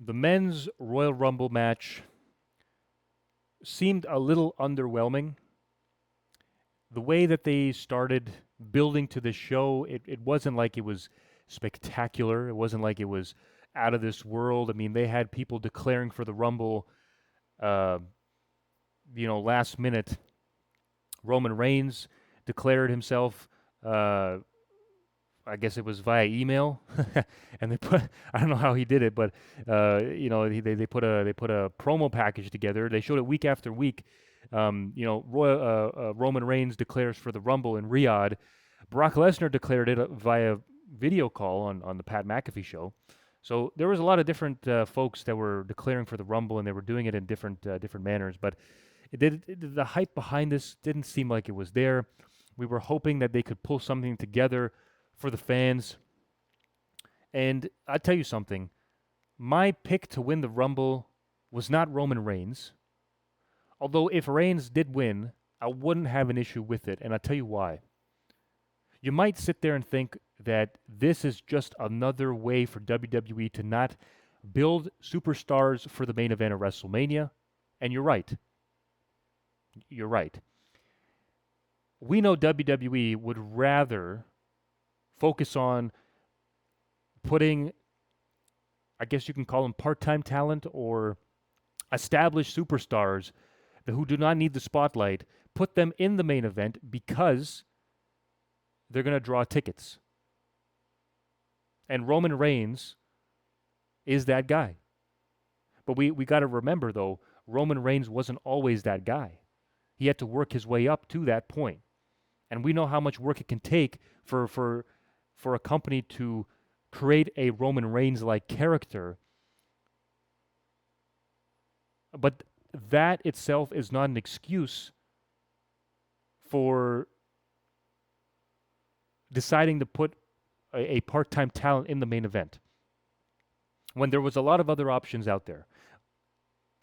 The men's Royal Rumble match seemed a little underwhelming. The way that they started building to the show, it wasn't like it was spectacular. It wasn't like it was out of this world. I mean, they had people declaring for the Rumble, uh, last minute. Roman Reigns declared himself. Uh, I guess it was via email, and they put. I don't know how he did it, but they put a promo package together. They showed it week after week. Roman Reigns declares for the Rumble in Riyadh. Brock Lesnar declared it via video call on the Pat McAfee show. So there was a lot of different folks that were declaring for the Rumble, and they were doing it in different manners. But the hype behind this didn't seem like it was there. We were hoping that they could pull something together for the fans. And I'll tell you something. My pick to win the Rumble was not Roman Reigns. Although if Reigns did win, I wouldn't have an issue with it. And I'll tell you why. You might sit there and think that this is just another way for WWE to not build superstars for the main event of WrestleMania. And you're right. You're right. We know WWE would rather focus on putting, I guess you can call them part-time talent or established superstars who do not need the spotlight, put them in the main event because they're going to draw tickets. And Roman Reigns is that guy. But we got to remember, though, Roman Reigns wasn't always that guy. He had to work his way up to that point. And we know how much work it can take for a company to create a Roman Reigns-like character. But that itself is not an excuse for deciding to put a part-time talent in the main event when there was a lot of other options out there.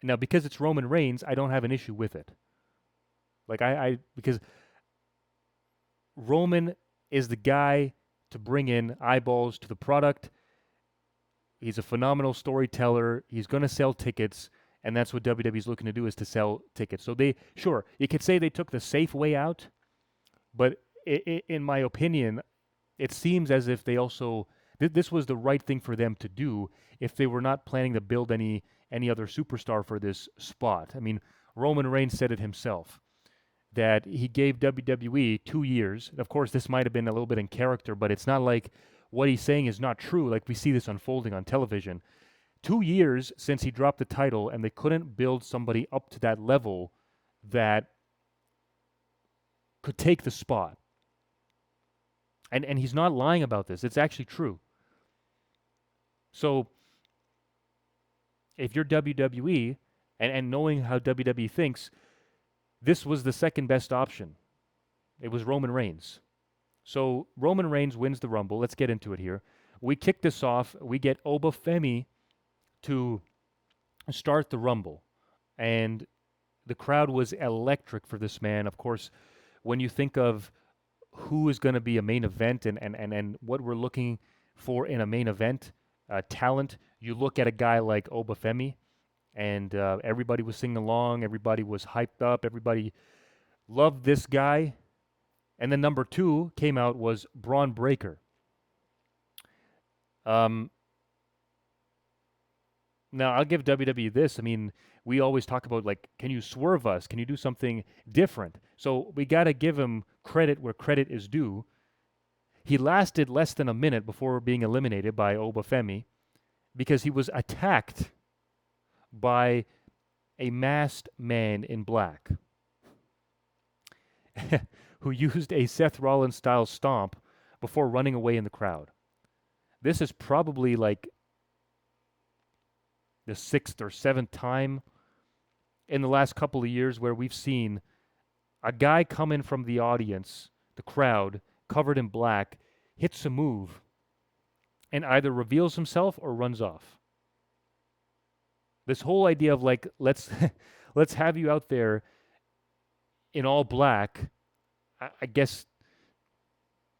Now, because it's Roman Reigns, I don't have an issue with it. Because Roman is the guy to bring in eyeballs to the product. He's a phenomenal storyteller. He's going to sell tickets, and that's what WWE's looking to do, is to sell tickets. So you could say they took the safe way out, but in my opinion, it seems as if they also this was the right thing for them to do if they were not planning to build any other superstar for this spot. I mean, Roman Reigns said it himself that he gave WWE 2 years. Of course, this might have been a little bit in character, but it's not like what he's saying is not true. Like we see this unfolding on television. 2 years since he dropped the title, and they couldn't build somebody up to that level that could take the spot. And he's not lying about this. It's actually true. So if you're WWE and knowing how WWE thinks, this was the second best option. It was Roman Reigns. So Roman Reigns wins the Rumble. Let's get into it here. We kick this off. We get Obafemi to start the Rumble. And the crowd was electric for this man. Of course, when you think of who is going to be a main event and what we're looking for in a main event, talent, you look at a guy like Obafemi, and everybody was singing along. Everybody was hyped up. Everybody loved this guy. And then number 2 came out was Bron Breakker. Now, I'll give WWE this. I mean, we always talk about, like, can you swerve us? Can you do something different? So we got to give him credit where credit is due. He lasted less than a minute before being eliminated by Obafemi because he was attacked by a masked man in black who used a Seth Rollins style stomp before running away in the crowd. This is probably like the 6th or 7th time in the last couple of years where we've seen a guy come in from the audience, the crowd, covered in black, hits a move, and either reveals himself or runs off. This whole idea of, like, let's let's have you out there in all black. I guess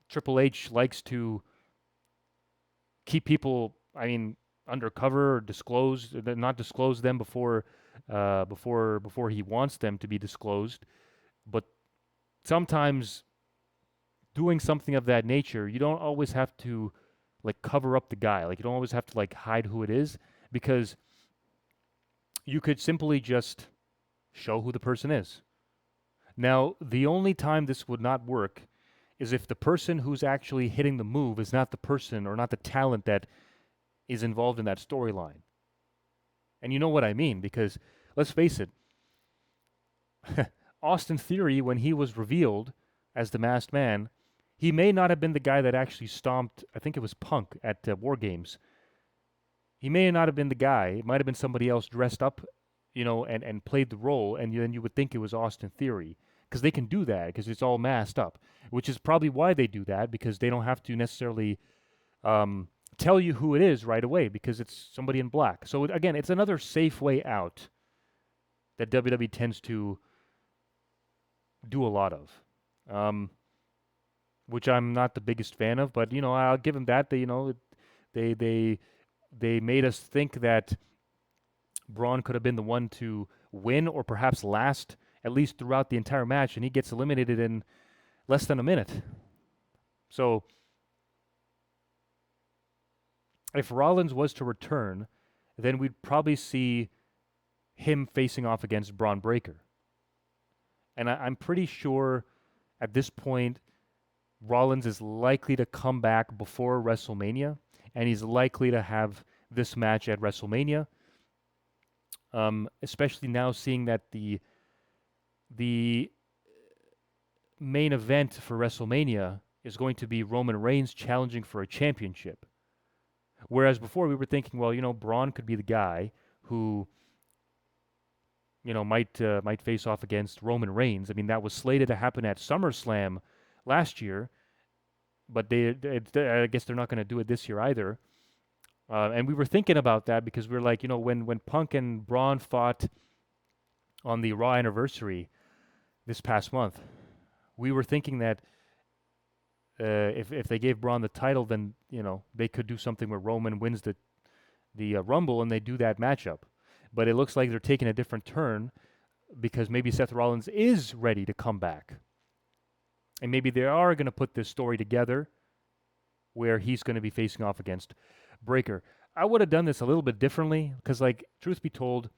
Triple H likes to keep people, I mean, undercover or not disclose them before he wants them to be disclosed. But sometimes doing something of that nature, you don't always have to like cover up the guy. Like you don't always have to like hide who it is, because you could simply just show who the person is. Now, the only time this would not work is if the person who's actually hitting the move is not the person or not the talent that is involved in that storyline. And you know what I mean, because let's face it, Austin Theory, when he was revealed as the masked man, he may not have been the guy that actually stomped, I think it was Punk at War Games. He may not have been the guy. It might have been somebody else dressed up, and played the role, and then you would think it was Austin Theory. Because they can do that, because it's all masked up, which is probably why they do that, because they don't have to necessarily tell you who it is right away, because it's somebody in black. So again, it's another safe way out that WWE tends to do a lot of, which I'm not the biggest fan of. But I'll give them that. They made us think that Braun could have been the one to win, or perhaps last at least throughout the entire match, and he gets eliminated in less than a minute. So if Rollins was to return, then we'd probably see him facing off against Bron Breakker. And I'm pretty sure at this point, Rollins is likely to come back before WrestleMania, and he's likely to have this match at WrestleMania, especially now seeing that the main event for WrestleMania is going to be Roman Reigns challenging for a championship. Whereas before we were thinking, well, Braun could be the guy who, might face off against Roman Reigns. I mean, that was slated to happen at SummerSlam last year, but I guess they're not going to do it this year either. And we were thinking about that because we were like, when Punk and Braun fought on the Raw anniversary this past month, we were thinking that if they gave Braun the title, then they could do something where Roman wins the Rumble and they do that matchup. But it looks like they're taking a different turn because maybe Seth Rollins is ready to come back, and maybe they are going to put this story together where he's going to be facing off against Breakker. I would have done this a little bit differently because, truth be told,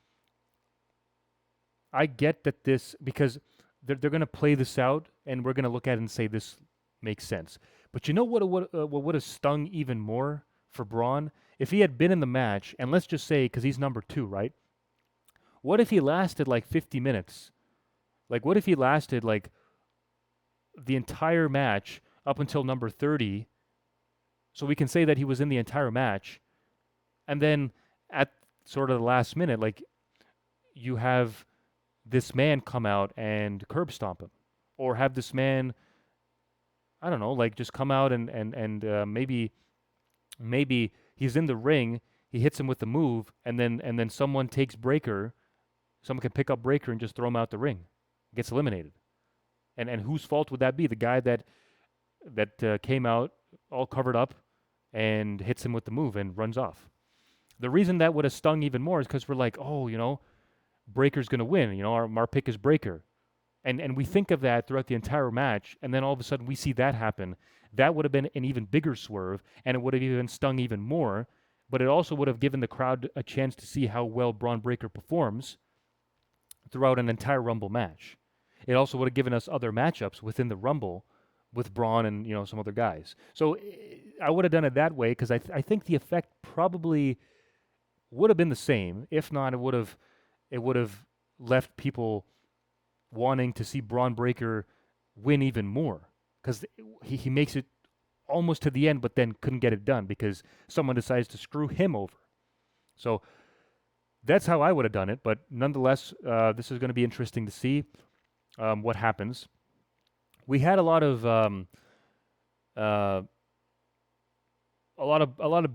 I get that because they're going to play this out, and we're going to look at it and say this makes sense. But you know what would have stung even more for Braun? If he had been in the match, and let's just say, because he's number 2, right? What if he lasted 50 minutes? What if he lasted the entire match up until number 30, so we can say that he was in the entire match, and then at sort of the last minute, you have this man come out and curb stomp him, or have this man, I don't know, just come out and maybe he's in the ring, he hits him with the move, and then someone takes Breakker, someone can pick up Breakker and just throw him out the ring, gets eliminated, and whose fault would that be? The guy that came out all covered up and hits him with the move and runs off. The reason that would have stung even more is because we're like, oh, Breakker's going to win. Our pick is Breakker. And we think of that throughout the entire match, and then all of a sudden we see that happen. That would have been an even bigger swerve, and it would have even stung even more, but it also would have given the crowd a chance to see how well Bron Breakker performs throughout an entire Rumble match. It also would have given us other matchups within the Rumble with Braun and some other guys. So I would have done it that way because I think the effect probably would have been the same. If not, it would have left people wanting to see Bron Breakker win even more because he makes it almost to the end, but then couldn't get it done because someone decides to screw him over. So that's how I would have done it. But nonetheless, this is going to be interesting to see what happens. We had a lot of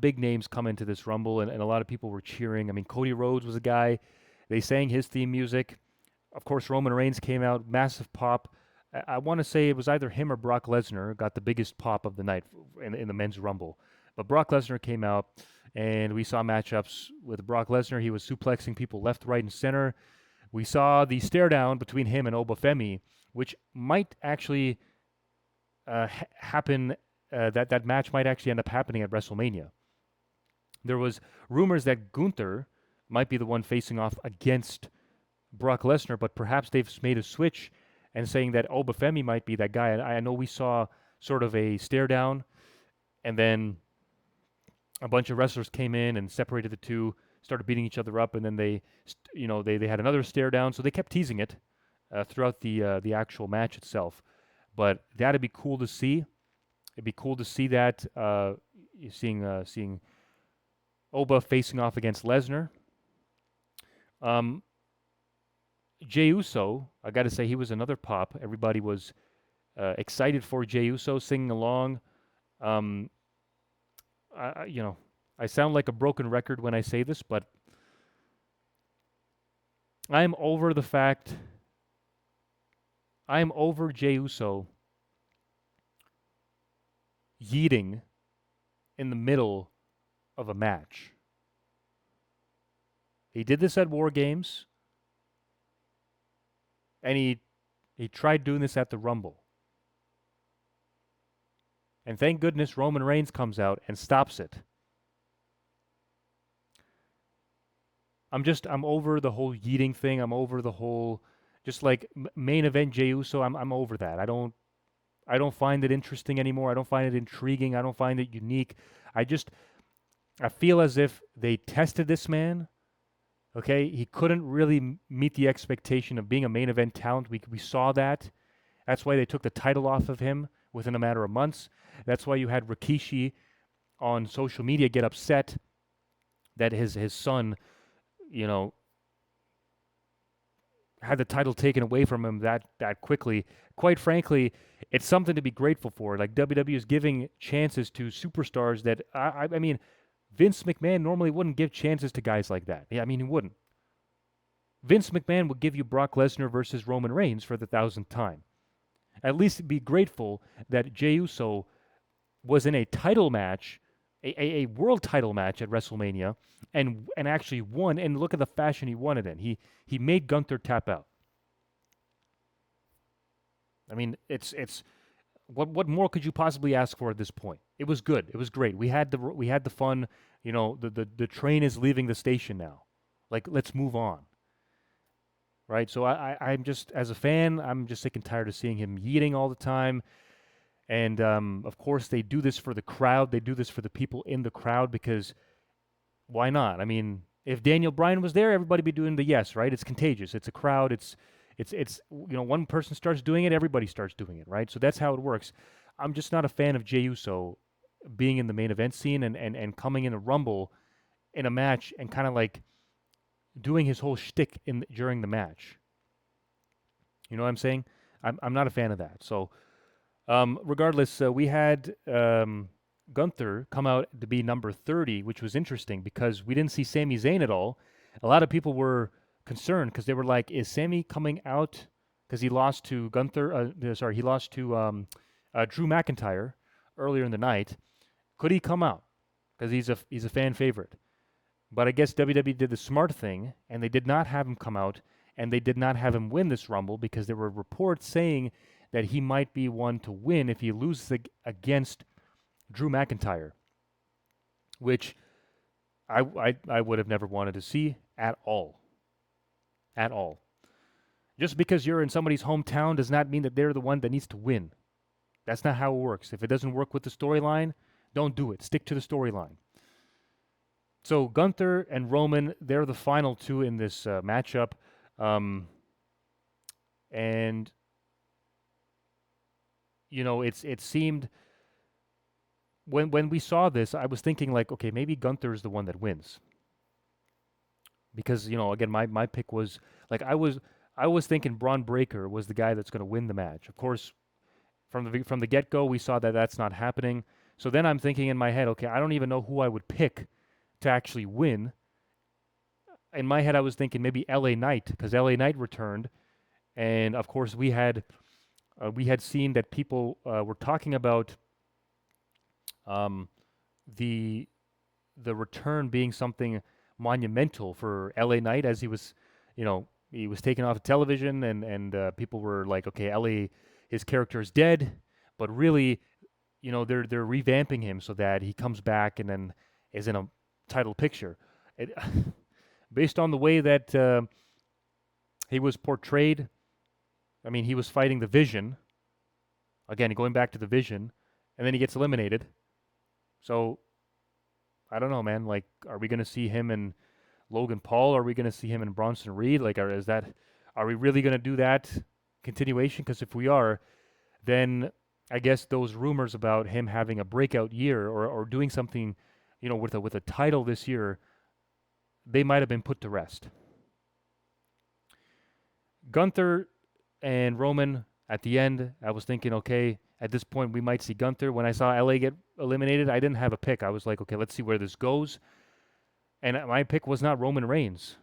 big names come into this Rumble, and a lot of people were cheering. I mean, Cody Rhodes was a guy. They sang his theme music. Of course, Roman Reigns came out, massive pop. I want to say it was either him or Brock Lesnar got the biggest pop of the night in the men's Rumble. But Brock Lesnar came out. And we saw matchups with Brock Lesnar. He was suplexing people left, right, and center. We saw the stare down between him and Obafemi, which might actually happen. That match might actually end up happening at WrestleMania. There was rumors that Gunther might be the one facing off against Brock Lesnar, but perhaps they've made a switch and saying that Obafemi might be that guy. I know we saw sort of a stare down, and then a bunch of wrestlers came in and separated the two, started beating each other up, and then they had another stare down. So they kept teasing it throughout the actual match itself. But that'd be cool to see. It'd be cool to see that seeing Oba facing off against Lesnar. Jey Uso, I got to say, he was another pop. Everybody was excited for Jey Uso singing along. I sound like a broken record when I say this, but I'm over the fact. I'm over Jey Uso yeeting in the middle of a match. He did this at War Games, and he tried doing this at the Rumble. And thank goodness Roman Reigns comes out and stops it. I'm over the whole yeeting thing. I'm over the whole just like main event Jey Uso. I'm over that. I don't find it interesting anymore. I don't find it intriguing. I don't find it unique. I feel as if they tested this man. Okay, he couldn't really meet the expectation of being a main event talent. We saw that. That's why they took the title off of him within a matter of months. That's why you had Rikishi on social media get upset that his son, had the title taken away from him that quickly. Quite frankly, it's something to be grateful for. Like WWE is giving chances to superstars that I mean, Vince McMahon normally wouldn't give chances to guys like that. Yeah, I mean, he wouldn't. Vince McMahon would give you Brock Lesnar versus Roman Reigns for the 1,000th time. At least be grateful that Jey Uso was in a title match, a world title match at WrestleMania, and actually won. And look at the fashion he won it in. He made Gunther tap out. I mean, it's what more could you possibly ask for at this point? It was good. It was great. We had the fun. The train is leaving the station now. Like, let's move on. Right? So I'm just, as a fan, I'm just sick and tired of seeing him yeeting all the time. And, of course, they do this for the crowd. They do this for the people in the crowd because why not? I mean, if Daniel Bryan was there, everybody would be doing the yes, right? It's contagious. It's a crowd. It's one person starts doing it, everybody starts doing it, right? So that's how it works. I'm just not a fan of Jey Uso being in the main event scene and coming in a Rumble in a match and kind of like doing his whole shtick during the match. You know what I'm saying? I'm not a fan of that. So regardless, we had Gunther come out to be number 30, which was interesting because we didn't see Sami Zayn at all. A lot of people were concerned because they were like, is Sami coming out because he lost to Gunther? He lost to Drew McIntyre earlier in the night. Could he come out? Because he's a fan favorite. But I guess WWE did the smart thing, and they did not have him come out, and they did not have him win this Rumble because there were reports saying that he might be one to win if he loses against Drew McIntyre, which I would have never wanted to see at all. At all. Just because you're in somebody's hometown does not mean that they're the one that needs to win. That's not how it works. If it doesn't work with the storyline, don't do it. Stick to the storyline. So Gunther and Roman, they're the final two in this matchup. And, it seemed, when we saw this, I was thinking like, okay, maybe Gunther is the one that wins. Because, again, my pick was, like, I was thinking Bron Breakker was the guy that's going to win the match. Of course, from the get-go, we saw that that's not happening. So then I'm thinking in my head, okay, I don't even know who I would pick to actually win. In my head, I was thinking maybe LA Knight, because LA Knight returned. And, of course, we had seen that people were talking about the the return being something monumental for LA Knight, as he was, he was taken off of television, and people were like, okay, LA, his character is dead, but really, they're revamping him so that he comes back and then is in a title picture. It, based on the way that he was portrayed, I mean, he was fighting the Vision. Again, going back to the Vision, and then he gets eliminated. So I don't know, man. Like, are we going to see him in Logan Paul? Are we going to see him in Bronson Reed? Like, are we really going to do that continuation? Because if we are, then I guess those rumors about him having a breakout year or doing something, with a title this year, they might have been put to rest. Gunther and Roman at the end, I was thinking, okay, at this point we might see Gunther. When I saw LA get eliminated, I didn't have a pick. I was like, okay, let's see where this goes. And my pick was not Roman Reigns.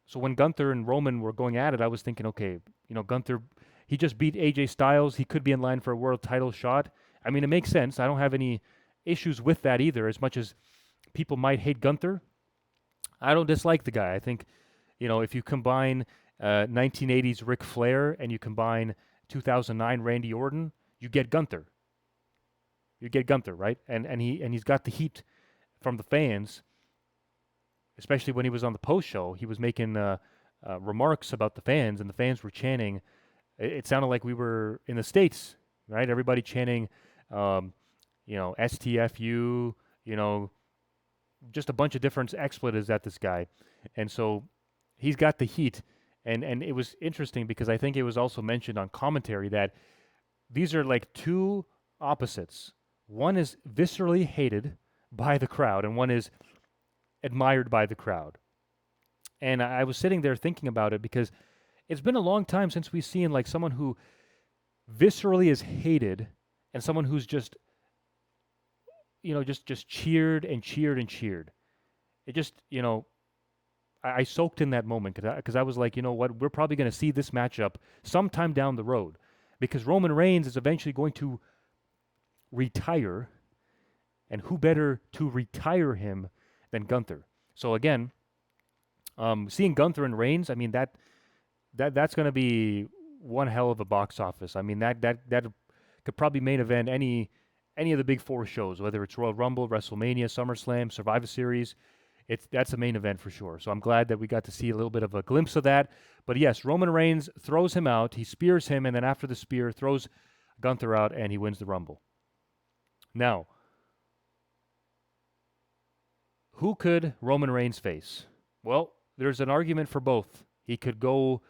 So when Gunther and Roman were going at it, I was thinking, okay, Gunther, he just beat AJ Styles. He could be in line for a world title shot. I mean, it makes sense. I don't have any issues with that either. As much as people might hate Gunther, I don't dislike the guy. I think, if you combine 1980s Ric Flair and you combine 2009 Randy Orton, you get Gunther. You get Gunther, right? And he's got the heat from the fans, especially when he was on the post show. He was making remarks about the fans, and the fans were chanting. It sounded like we were in the States, right? Everybody chanting, STFU, just a bunch of different expletives at this guy. And so he's got the heat. And it was interesting because I think it was also mentioned on commentary that these are like two opposites. One is viscerally hated by the crowd, and one is admired by the crowd. And I was sitting there thinking about it because it's been a long time since we've seen like someone who viscerally is hated and someone who's just, just cheered and cheered and cheered. It just, I soaked in that moment because I was like, you know what, we're probably going to see this matchup sometime down the road because Roman Reigns is eventually going to retire, and who better to retire him than Gunther? So again, seeing Gunther and Reigns, I mean that's going to be one hell of a box office. I mean that could probably main event any of the big four shows, whether it's Royal Rumble, WrestleMania, SummerSlam, Survivor Series. That's a main event for sure. So I'm glad that we got to see a little bit of a glimpse of that. But yes, Roman Reigns throws him out. He spears him, and then after the spear, throws Gunther out, and he wins the Rumble. Now, who could Roman Reigns face? Well, there's an argument for both. He could go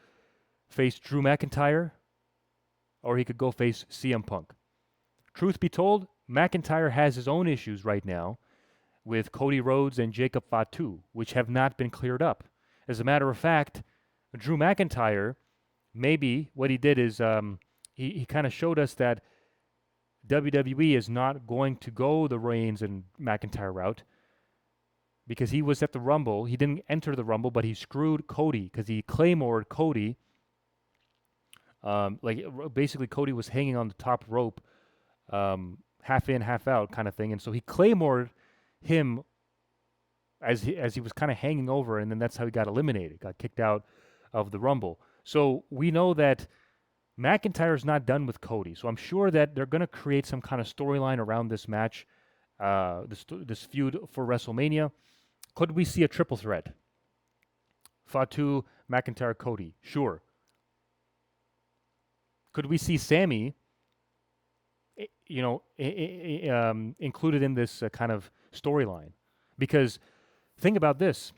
face Drew McIntyre, or he could go face CM Punk. Truth be told, McIntyre has his own issues right now with Cody Rhodes and Jacob Fatu, which have not been cleared up. As a matter of fact, Drew McIntyre, maybe what he did is he kind of showed us that WWE is not going to go the Reigns and McIntyre route because he was at the Rumble. He didn't enter the Rumble, but he screwed Cody because he claymored Cody. Basically, Cody was hanging on the top rope, half in, half out kind of thing, and so he claymored him as he was kind of hanging over, and then that's how he got eliminated, got kicked out of the Rumble. So we know that McIntyre's not done with Cody, so I'm sure that they're going to create some kind of storyline around this match, this feud for WrestleMania. Could we see a triple threat? Fatu, McIntyre, Cody. Sure. Could we see Sami, included in this kind of storyline? Because think about this.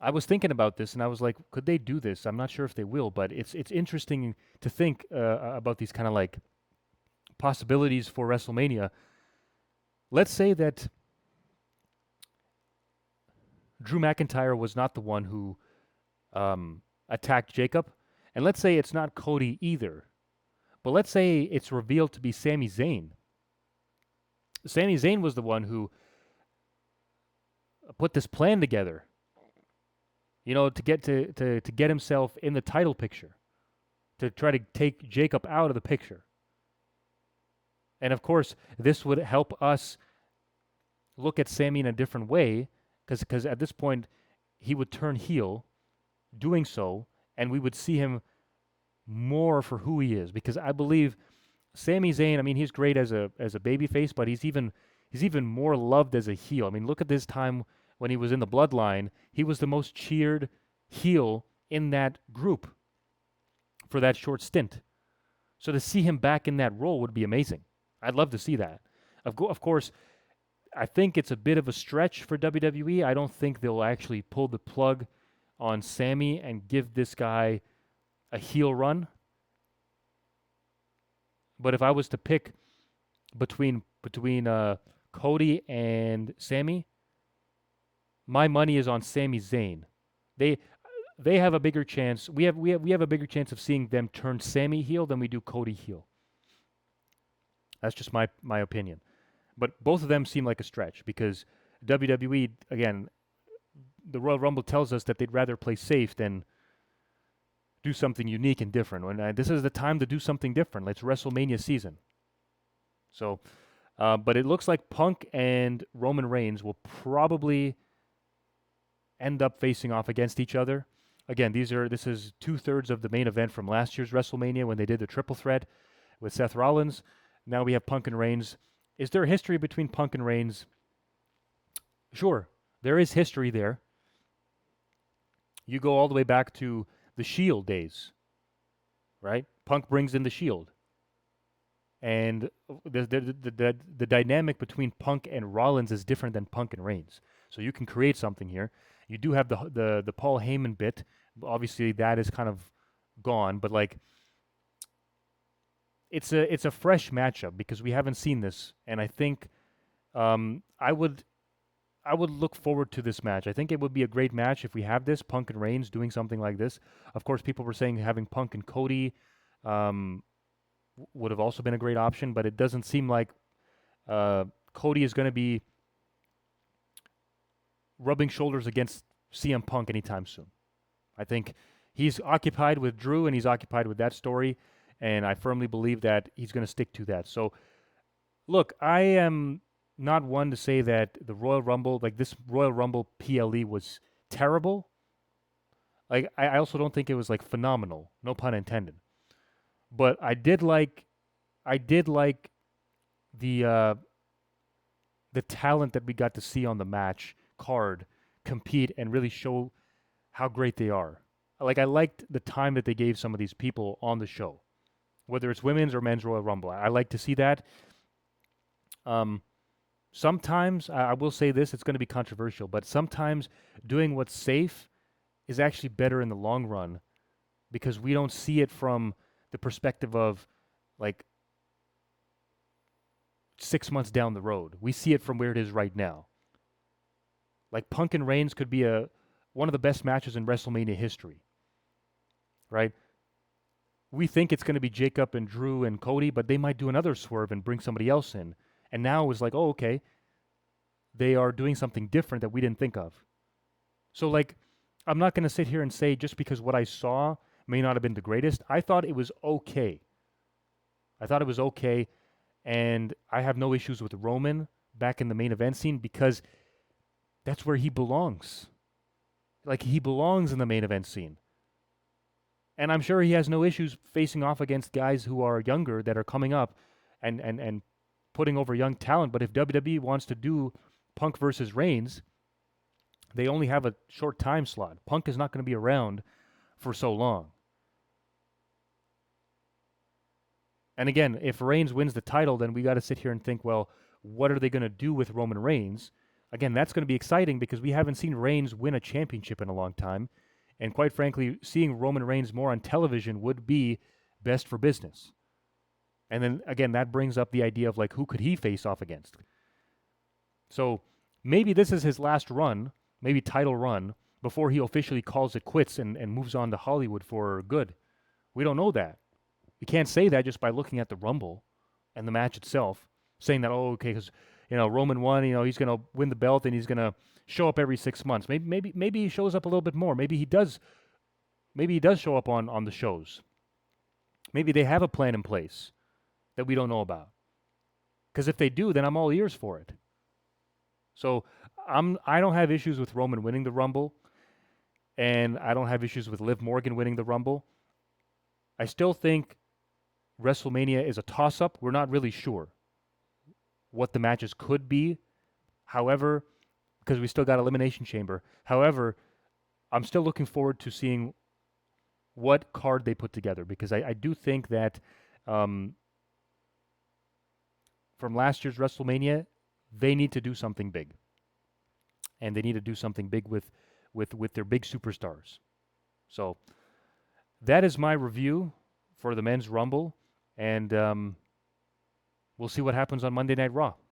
I was thinking about this, and I was like, could they do this? I'm not sure if they will, but it's interesting to think about these kind of like possibilities for WrestleMania. Let's say that Drew McIntyre was not the one who attacked Jacob, and let's say it's not Cody either, but let's say it's revealed to be Sami Zayn. Sami Zayn was the one who put this plan together, to get himself in the title picture, to try to take Jacob out of the picture. And of course, this would help us look at Sami in a different way, because at this point he would turn heel, doing so, and we would see him more for who he is. Because I believe Sami Zayn, I mean, he's great as a babyface, but he's even more loved as a heel. I mean, look at this time when he was in the Bloodline. He was the most cheered heel in that group for that short stint. So to see him back in that role would be amazing. I'd love to see that. Of course, I think it's a bit of a stretch for WWE. I don't think they'll actually pull the plug on Sami and give this guy a heel run. But if I was to pick between Cody and Sami, my money is on Sami Zayn. They have a bigger chance. We have a bigger chance of seeing them turn Sami heel than we do Cody heel. That's just my opinion. But both of them seem like a stretch because WWE, again, the Royal Rumble tells us that they'd rather play safe than do something unique and different. And this is the time to do something different. It's WrestleMania season. So, but it looks like Punk and Roman Reigns will probably end up facing off against each other. Again, this is 2/3 of the main event from last year's WrestleMania when they did the triple threat with Seth Rollins. Now we have Punk and Reigns. Is there a history between Punk and Reigns? Sure, there is history there. You go all the way back to the Shield days, right? Punk brings in the Shield. And the dynamic between Punk and Rollins is different than Punk and Reigns. So you can create something here. You do have the Paul Heyman bit. Obviously, that is kind of gone, but like it's a fresh matchup because we haven't seen this, and I think I would look forward to this match. I think it would be a great match if we have this Punk and Reigns doing something like this. Of course, people were saying having Punk and Cody would have also been a great option, but it doesn't seem like Cody is going to be rubbing shoulders against CM Punk anytime soon. I think he's occupied with Drew and he's occupied with that story, and I firmly believe that he's going to stick to that. So, look, I am not one to say that the Royal Rumble, like this Royal Rumble PLE was terrible. Like, I also don't think it was like phenomenal, no pun intended. But I did like the talent that we got to see on the match card compete and really show how great they are. Like, I liked the time that they gave some of these people on the show, whether it's women's or men's Royal Rumble. I like to see that. Sometimes, I will say this, it's going to be controversial, but sometimes doing what's safe is actually better in the long run because we don't see it from the perspective of like 6 months down the road. We see it from where it is right now. Like Punk and Reigns could be one of the best matches in WrestleMania history, right? We think it's going to be Jacob and Drew and Cody, but they might do another swerve and bring somebody else in. And now it's like, oh, okay, they are doing something different that we didn't think of. So, like, I'm not going to sit here and say just because what I saw may not have been the greatest. I thought it was okay. And I have no issues with Roman back in the main event scene because that's where he belongs. Like, he belongs in the main event scene. And I'm sure he has no issues facing off against guys who are younger that are coming up and putting over young talent. But if WWE wants to do Punk versus Reigns, they only have a short time slot. Punk is not going to be around for so long. And again, if Reigns wins the title, then we got to sit here and think, well, what are they going to do with Roman Reigns? Again, that's going to be exciting because we haven't seen Reigns win a championship in a long time. And quite frankly, seeing Roman Reigns more on television would be best for business. And then, again, that brings up the idea of, like, who could he face off against? So maybe this is his last run, maybe title run, before he officially calls it quits and moves on to Hollywood for good. We don't know that. We can't say that just by looking at the Rumble and the match itself, saying that, oh, okay, because, Roman won, he's going to win the belt and he's going to show up every 6 months. Maybe he shows up a little bit more. Maybe he does show up on the shows. Maybe they have a plan in place that we don't know about. Because if they do, then I'm all ears for it. So I don't have issues with Roman winning the Rumble, and I don't have issues with Liv Morgan winning the Rumble. I still think WrestleMania is a toss-up. We're not really sure what the matches could be. However, because we still got Elimination Chamber. However, I'm still looking forward to seeing what card they put together, because I do think that from last year's WrestleMania, they need to do something big, and they need to do something big with their big superstars. So that is my review for the Men's Rumble, and we'll see what happens on Monday Night Raw.